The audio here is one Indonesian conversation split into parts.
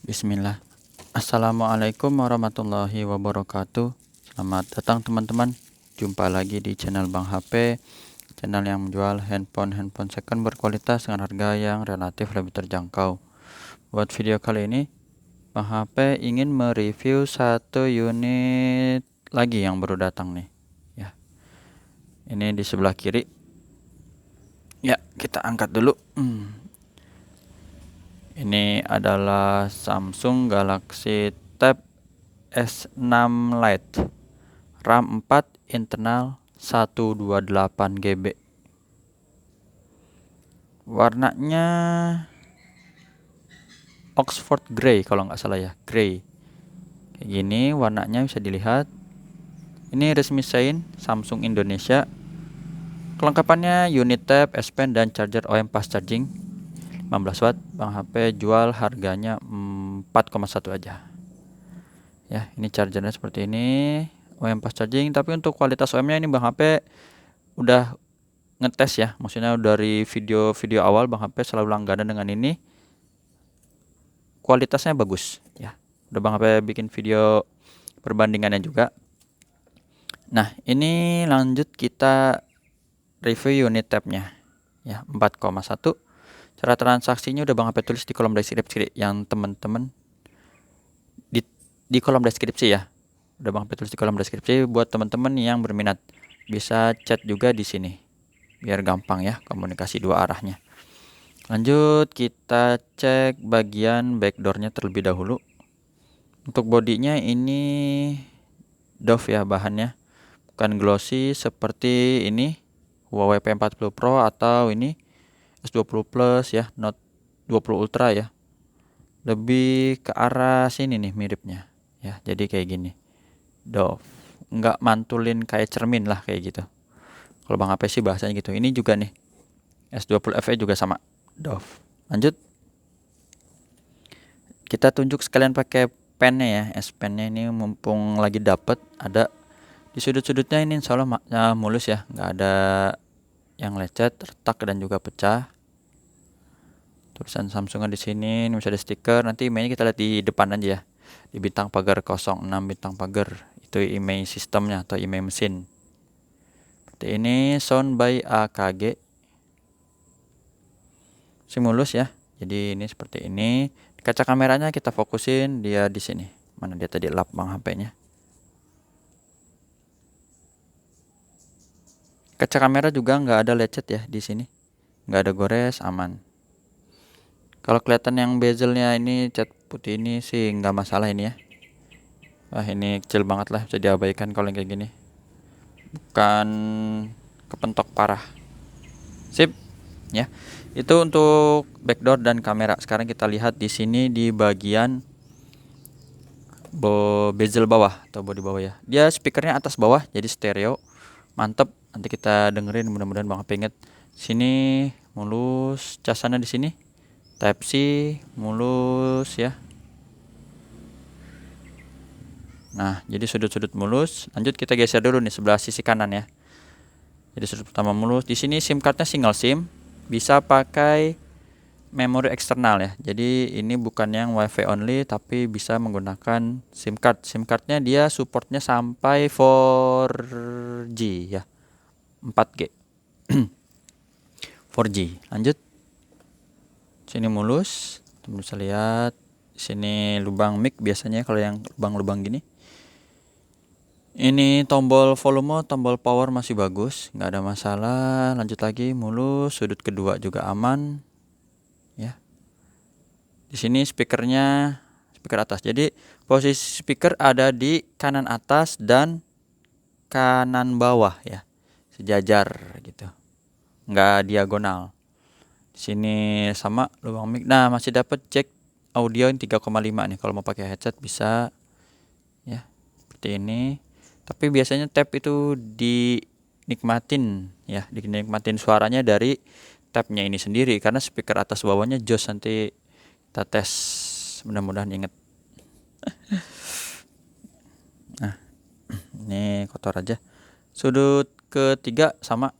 Bismillah. Assalamualaikum warahmatullahi wabarakatuh. Selamat datang teman-teman. Jumpa lagi di channel Bang HP, channel yang menjual handphone second berkualitas dengan harga yang relatif lebih terjangkau. Buat video kali ini, Bang HP ingin mereview satu unit lagi yang baru datang nih. Ya, ini di sebelah kiri. Ya, kita angkat dulu. Ini adalah Samsung Galaxy Tab S6 Lite, RAM 4, internal 128 GB. Warnanya Oxford Grey kalau nggak salah ya, Grey. Kayak gini warnanya bisa dilihat. Ini resmi sign Samsung Indonesia. Kelengkapannya unit tab, S Pen, dan charger OEM fast charging 15 watt. Bang HP jual harganya 4,1 aja. Ya, ini chargernya seperti ini, OEM fast charging. Tapi untuk kualitas OEM-nya ini Bang HP udah ngetes ya, maksudnya dari video-video awal Bang HP selalu langganan dengan ini, kualitasnya bagus ya. Udah Bang HP bikin video perbandingannya juga. Nah, ini lanjut kita review unit tabnya ya, 4,1. Cara transaksinya udah Bang HP tulis di kolom deskripsi yang teman-teman di kolom deskripsi ya. Udah Bang HP tulis di kolom deskripsi buat teman-teman yang berminat. Bisa chat juga di sini. Biar gampang ya komunikasi dua arahnya. Lanjut kita cek bagian backdoornya terlebih dahulu. Untuk bodinya ini doff ya bahannya, bukan glossy seperti ini Huawei P40 Pro atau ini S20 Plus ya, Note 20 Ultra ya. Lebih ke arah sini nih miripnya ya, jadi kayak gini doff, nggak mantulin kayak cermin lah kayak gitu. Kalau Bang HP sih bahasanya gitu. Ini juga nih S20 FE juga sama doff. Lanjut kita tunjuk sekalian pakai pennya ya, S pennya ini mumpung lagi dapet, ada di sudut-sudutnya ini insya Allah mulus ya, nggak ada yang lecet, retak dan juga pecah. Tulisan Samsung di sini, ini bisa ada stiker. Nanti emailnya kita lihat di depan aja ya, di bintang pagar 06 bintang pagar, itu email sistemnya atau email mesin. Seperti ini, sound by AKG, simulus ya. Jadi ini seperti ini. Kaca kameranya kita fokusin dia di sini. Mana dia tadi lap Bang HP-nya. Kaca kamera juga nggak ada lecet ya di sini. Nggak ada gores, aman. Kalau kelihatan yang bezelnya ini cat putih ini sih nggak masalah ini ya. Wah, ini kecil banget lah, bisa diabaikan kalau yang kayak gini. Bukan kepentok parah. Sip. Ya. Itu untuk backdoor dan kamera. Sekarang kita lihat di sini di bagian bezel bawah atau bodi bawah ya. Dia speakernya atas bawah jadi stereo. Mantep. Nanti kita dengerin, mudah-mudahan Bang HP inget. Sini mulus, casannya di sini. Type C mulus ya. Nah, jadi sudut-sudut mulus. Lanjut kita geser dulu nih sebelah sisi kanan ya. Jadi sudut pertama mulus. Di sini SIM cardnya single SIM, bisa pakai memori eksternal ya. Jadi ini bukan yang WiFi only, tapi bisa menggunakan SIM card. SIM cardnya dia supportnya sampai 4G ya, 4G. 4G. Lanjut. Sini mulus, teman bisa lihat. Sini lubang mic biasanya kalau yang lubang-lubang gini. Ini tombol volume, tombol power masih bagus, nggak ada masalah. Lanjut lagi mulus, sudut kedua juga aman. Ya. Di sini speakernya speaker atas. Jadi posisi speaker ada di kanan atas dan kanan bawah ya, sejajar gitu, nggak diagonal. Sini sama lubang mic. Nah, masih dapat jack audio 3,5 nih kalau mau pakai headset bisa ya. Seperti ini. Tapi biasanya tab itu dinikmatin ya, dinikmatin suaranya dari tabnya ini sendiri karena speaker atas bawahnya jos. Nanti kita tes, mudah-mudahan inget. Nah, ini kotor aja. Sudut ketiga sama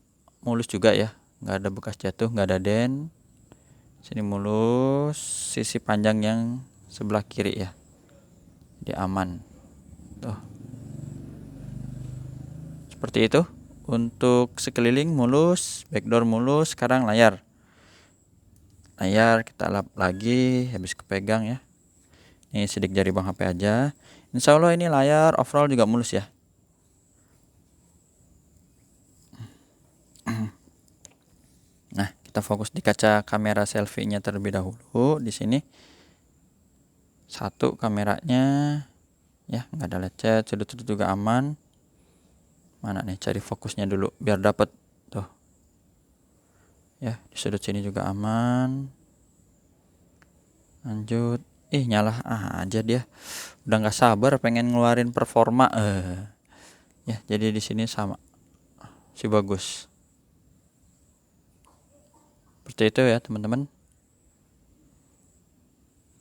mulus juga ya, nggak ada bekas jatuh, nggak ada dent. Sini mulus, sisi panjang yang sebelah kiri ya, jadi aman tuh seperti itu. Untuk sekeliling mulus, backdoor mulus. Sekarang layar kita lap lagi, habis kepegang ya. Ini sidik jari Bang HP aja. Insya Allah ini layar overall juga mulus ya. Nah, kita fokus di kaca kamera selfie-nya terlebih dahulu. Di sini satu kameranya ya, nggak ada lecet, sudut-sudut juga aman. Mana nih, cari fokusnya dulu biar dapat tuh ya. Di sudut sini juga aman. Lanjut, nyala aja dia, udah nggak sabar pengen ngeluarin performa ya. Jadi di sini sama si bagus seperti itu ya teman-teman,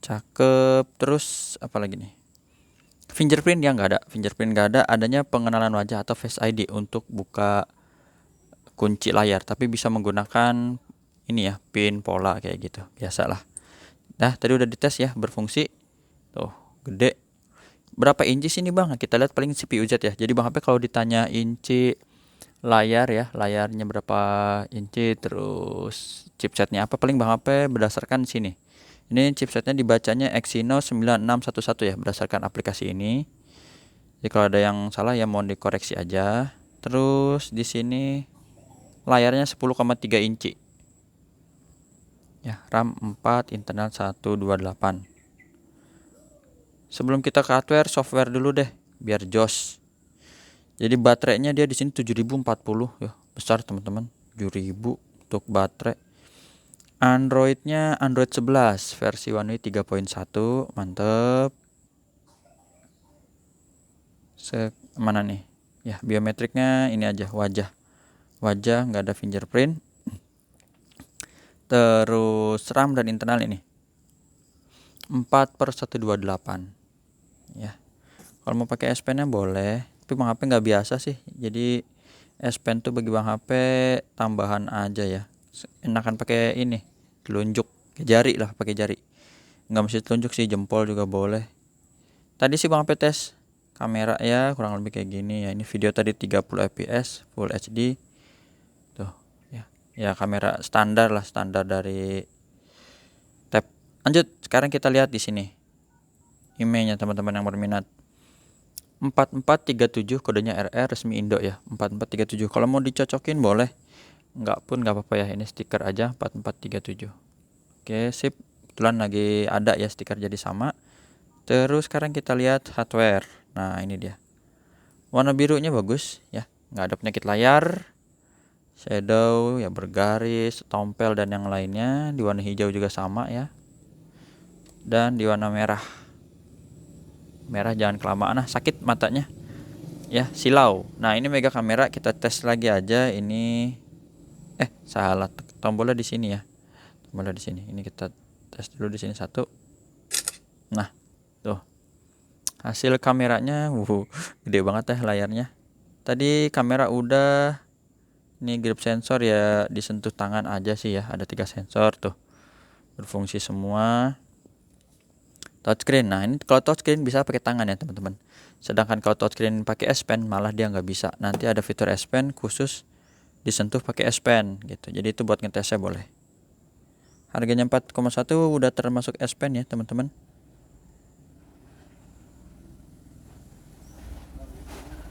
cakep. Terus apa lagi nih, fingerprint ya nggak ada, adanya pengenalan wajah atau Face ID untuk buka kunci layar, tapi bisa menggunakan ini ya, pin pola kayak gitu biasalah. Nah, tadi udah dites ya, berfungsi tuh, gede. Berapa inci sini Bang? Kita lihat paling CPU Z ya. Jadi Bang HP kalau ditanya inci layar ya, layarnya berapa inci, terus chipsetnya apa, paling Bang HP berdasarkan sini. Ini chipsetnya dibacanya Exynos 9611 ya, berdasarkan aplikasi ini. Jadi kalau ada yang salah ya mohon dikoreksi aja. Terus di sini layarnya 10,3 inci. Ya, RAM 4, internal 128. Sebelum kita ke hardware, software dulu deh biar jos. Jadi baterainya dia di sini 7040 ya, besar teman-teman. 7000 untuk baterai. Androidnya Android 11 versi One UI 3.1, mantep. Mana nih ya, biometriknya ini aja, wajah nggak ada fingerprint. Terus RAM dan internal ini 4/128 ya. Kalau mau pakai S Pen nya boleh, tapi Bang HP nggak biasa sih, jadi S Pen tuh bagi Bang HP tambahan aja ya. Enakan pakai ini, telunjuk jari lah, pakai jari, nggak mesti telunjuk sih, jempol juga boleh. Tadi sih Bang HP tes kamera ya, kurang lebih kayak gini ya. Ini video tadi 30 fps Full HD tuh ya. Ya kamera standar lah, standar dari tab. Lanjut, sekarang kita lihat di sini emailnya teman-teman yang berminat. 4437 kodenya RR, resmi Indo ya. 4437. Kalau mau dicocokin boleh, nggak pun nggak apa-apa ya. Ini stiker aja 4437. Oke, sip. Kebetulan lagi ada ya stiker jadi sama. Terus sekarang kita lihat hardware. Nah, ini dia. Warna birunya bagus ya, nggak ada penyakit layar. Shadow ya, bergaris, tompel dan yang lainnya. Di warna hijau juga sama ya. Dan di warna merah jangan kelamaan, sakit matanya ya, silau. Nah, ini mega kamera, kita tes lagi aja. Ini salah, tombolnya di sini ya, tombolnya di sini. Ini kita tes dulu di sini satu. Nah, tuh hasil kameranya gede banget ya layarnya. Tadi kamera udah. Ini grip sensor ya, disentuh tangan aja sih ya, ada 3 sensor tuh, berfungsi semua. Touchscreen, nah ini kalau touchscreen bisa pakai tangan ya teman-teman, sedangkan kalau touchscreen pakai S Pen malah dia nggak bisa. Nanti ada fitur S Pen khusus disentuh pakai S Pen gitu, jadi itu buat ngetesnya boleh. Harganya 4,1 udah termasuk S Pen ya teman-teman.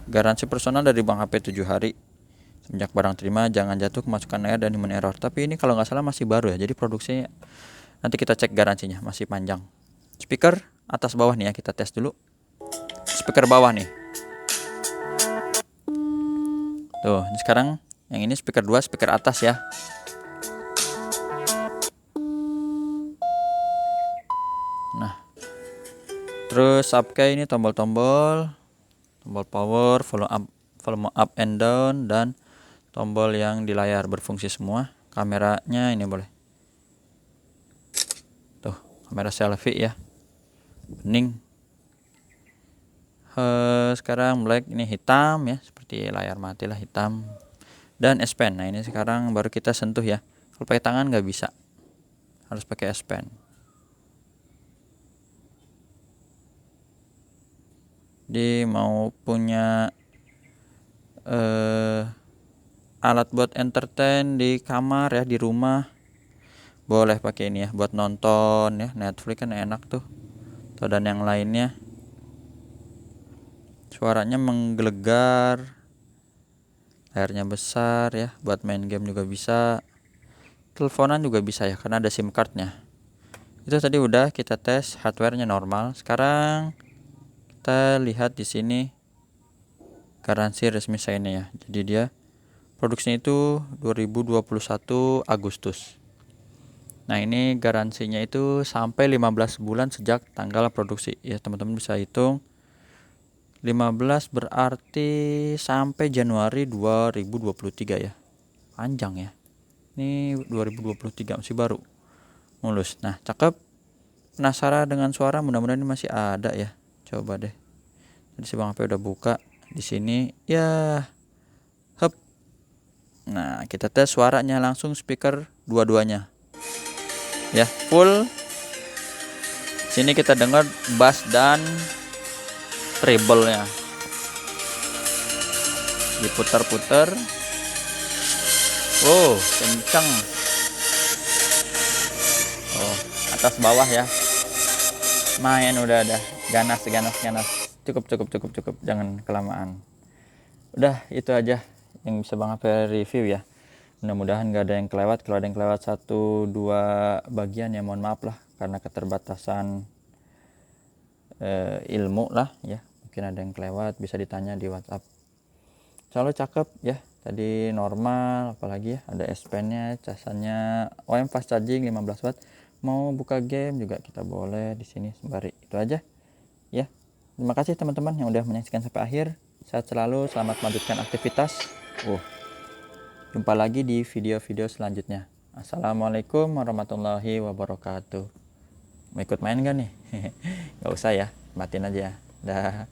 Garansi personal dari Bang HP 7 hari. Semenjak barang terima jangan jatuh, kemasukan air dan human error. Tapi ini kalau nggak salah masih baru ya, jadi produksinya nanti kita cek garansinya masih panjang. Speaker atas bawah nih ya, kita tes dulu. Speaker bawah nih. Tuh, ini sekarang yang ini speaker 2, speaker atas ya. Nah, terus subkey ini tombol-tombol, tombol power, volume up and down, dan tombol yang di layar berfungsi semua. Kameranya ini boleh. Tuh, kamera selfie ya. Bening. Sekarang black, ini hitam ya, seperti layar mati lah, hitam. Dan S Pen. Nah, ini sekarang baru kita sentuh ya. Kalau pakai tangan nggak bisa, harus pakai S Pen. Jadi mau punya alat buat entertain di kamar ya, di rumah, boleh pakai ini ya buat nonton ya, Netflix kan enak tuh, atau dan yang lainnya. Suaranya menggelegar, layarnya besar ya, buat main game juga bisa, teleponan juga bisa ya karena ada SIM cardnya. Itu tadi udah kita tes hardwarenya normal. Sekarang kita lihat di sini garansi resmi Shinee ya. Jadi dia produksinya itu 2021 Agustus. Nah, ini garansinya itu sampai 15 bulan sejak tanggal produksi. Ya, teman-teman bisa hitung. 15 berarti sampai Januari 2023 ya. Panjang ya. Ini 2023 masih baru. Mulus. Nah, cakep. Penasaran dengan suara? Mudah-mudahan ini masih ada ya. Coba deh. Tadi si Bang HP udah buka. Di sini ya. Hep. Nah, kita tes suaranya langsung speaker dua-duanya. Ya, full. Sini kita dengar bass dan treble-nya. Diputar-putar. Oh, kenceng. Oh, atas bawah ya. Main udah ada. Ganas. Cukup. Jangan kelamaan. Udah, itu aja yang bisa Bang HP review ya. Mudah-mudahan gak ada yang kelewat. Kalau ada yang kelewat 1-2 bagian ya mohon maaf lah, karena keterbatasan ilmu lah ya. Mungkin ada yang kelewat, bisa ditanya di WhatsApp. Selalu cakep ya. Tadi normal, apalagi ya ada S Pen-nya, casannya OM fast charging 15 watt. Mau buka game juga kita boleh di sini sembari. Itu aja ya. Terima kasih teman-teman yang udah menyaksikan sampai akhir. Sehat selalu, selamat melanjutkan aktivitas. Jumpa lagi di video-video selanjutnya. Assalamualaikum warahmatullahi wabarakatuh. Mau ikut main gak nih? Gak usah ya, matiin aja. Dah.